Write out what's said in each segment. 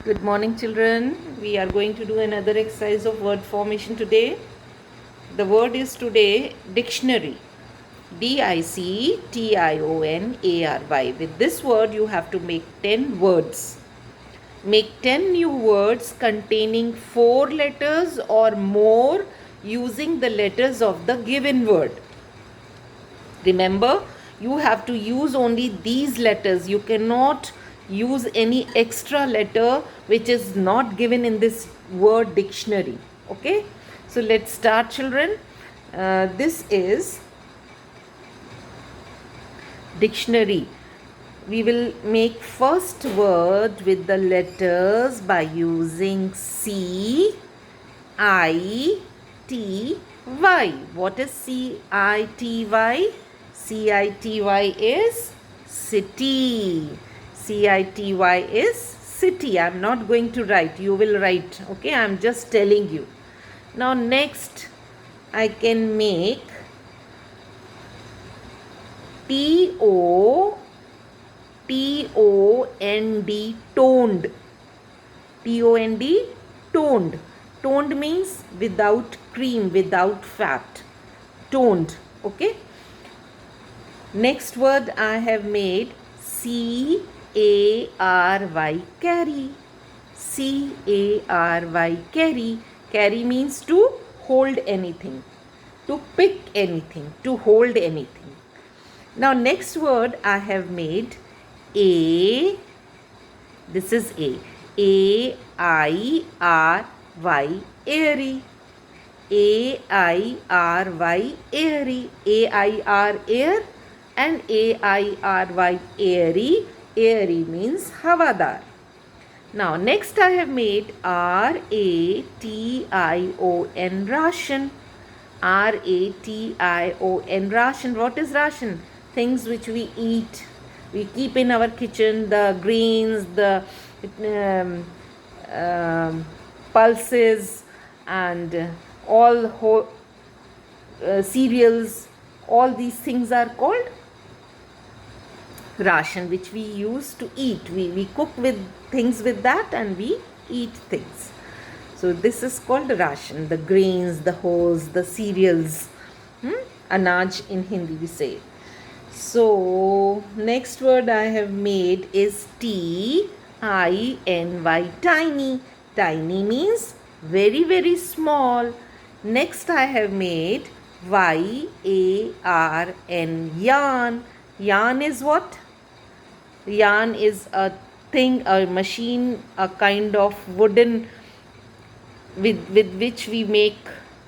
Good morning, children. We are going to do another exercise of word formation today. The word is today dictionary. DICTIONARY. With this word, you have to make 10 words. Make 10 new words containing 4 letters or more using the letters of the given word. Remember, you have to use only these letters. You cannot use any extra letter which is not given in this word dictionary. Okay, so let's start, children. This is dictionary. We will make first word with the letters by using CITY. What is CITY? CITY is city. CITY is city. I'm not going to write. You will write. Okay, I'm just telling you. Now next I can make TOND, toned. TOND, toned. Toned means without cream, without fat. Toned. Okay. Next word I have made CARY, carry. CARY, carry. Carry means to hold anything, to pick anything, to hold anything. Now next word I have made A. This is A. AIRY, airy. AIRY, airy. AIR, air, and AIRY, airy. Airy means havadar. Now next I have made RATION, ration. RATION, ration. What is ration? Things which we eat, we keep in our kitchen, the grains, the pulses, and all cereals. All these things are called ration, which we use to eat. We cook with things with that and we eat things. So this is called ration. The grains, the wholes, the cereals. Anaj in Hindi we say. So next word I have made is TINY, tiny. Tiny means very, very small. Next I have made YARN, yarn. Yarn is what? Yarn is a thing, a machine, a kind of wooden with which we make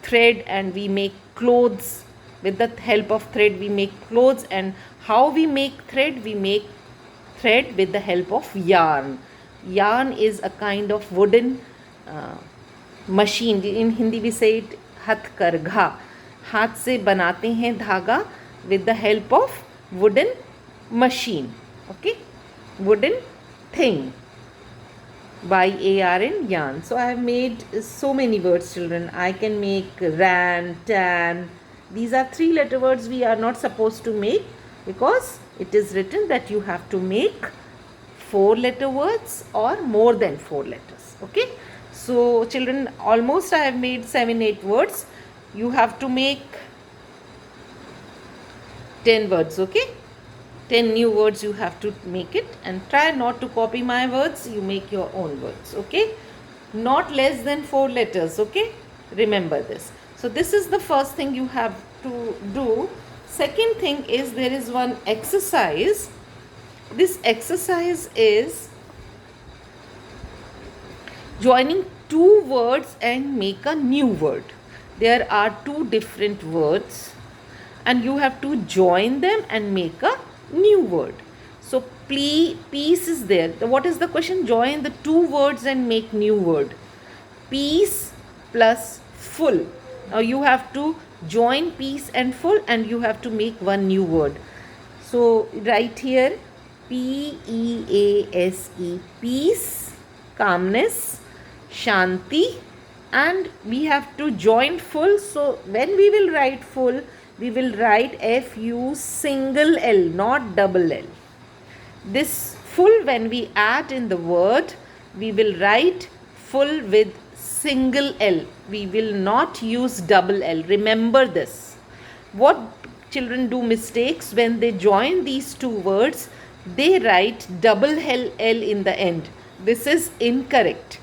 thread and we make clothes. With the help of thread we make clothes. And how we make thread? We make thread with the help of yarn. Yarn is a kind of wooden machine. In Hindi we say it हथकरघा. हाथ से बनाते हैं धागा with the help of wooden machine. Okay, wooden thing. YARN, yarn. So I have made so many words, children. I can make ran, tan. These are 3-letter words we are not supposed to make because it is written that you have to make 4-letter words or more than 4 letters. Okay. So children, almost I have made 7-8 words. You have to make 10 words. Okay. 10 new words you have to make it, and try not to copy my words. You make your own words. Okay. Not less than 4 letters. Okay. Remember this. So this is the first thing you have to do. Second thing is there is one exercise. This exercise is joining 2 words and make a new word. There are 2 different words and you have to join them and make a new word. So peace is there. What is the question? Join the 2 words and make new word. Peace plus full. Now you have to join peace and full and you have to make one new word. So write here PEASE, peace, calmness, shanti, and we have to join full. So when we will write full, we will write FU single L, not double L. This full, when we add in the word, we will write full with single L. We will not use double L. Remember this. What children do mistakes when they join these two words? They write double L in the end. This is incorrect.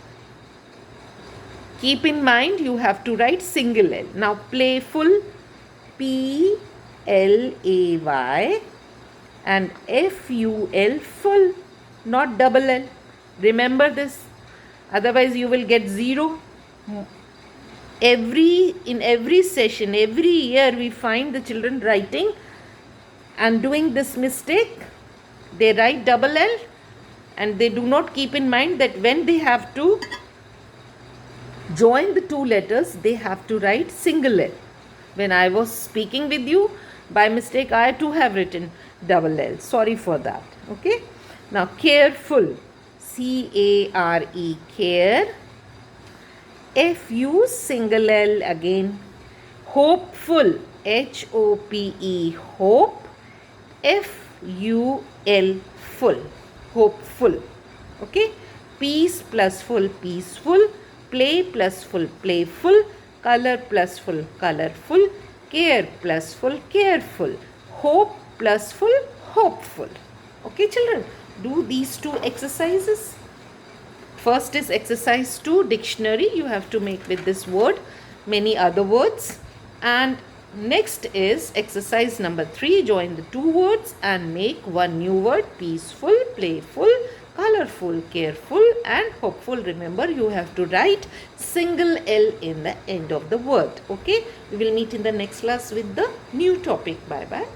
Keep in mind you have to write single L. Now playful, P L A Y, and F U L, full, not double L. Remember this. Otherwise you will get 0. In every session, every year, we find the children writing and doing this mistake. They write double L and they do not keep in mind that when they have to join the two letters, they have to write single L. When I was speaking with you, by mistake I too have written double L. Sorry for that. Okay. Now careful, C-A-R-E, care. F-U, single L again. Hopeful, H-O-P-E, hope. F-U-L, full, hopeful. Okay. Peace plus full, peaceful. Play plus full, playful. Color plus full, colorful. Care plus full, careful. Hope plus full, hopeful. Okay children, do these two exercises. First is exercise 2, dictionary. You have to make with this word many other words. And next is exercise number 3, join the two words and make one new word: peaceful, playful, colorful, careful and hopeful. Remember, you have to write single L in the end of the word. Okay, we will meet in the next class with the new topic. Bye bye.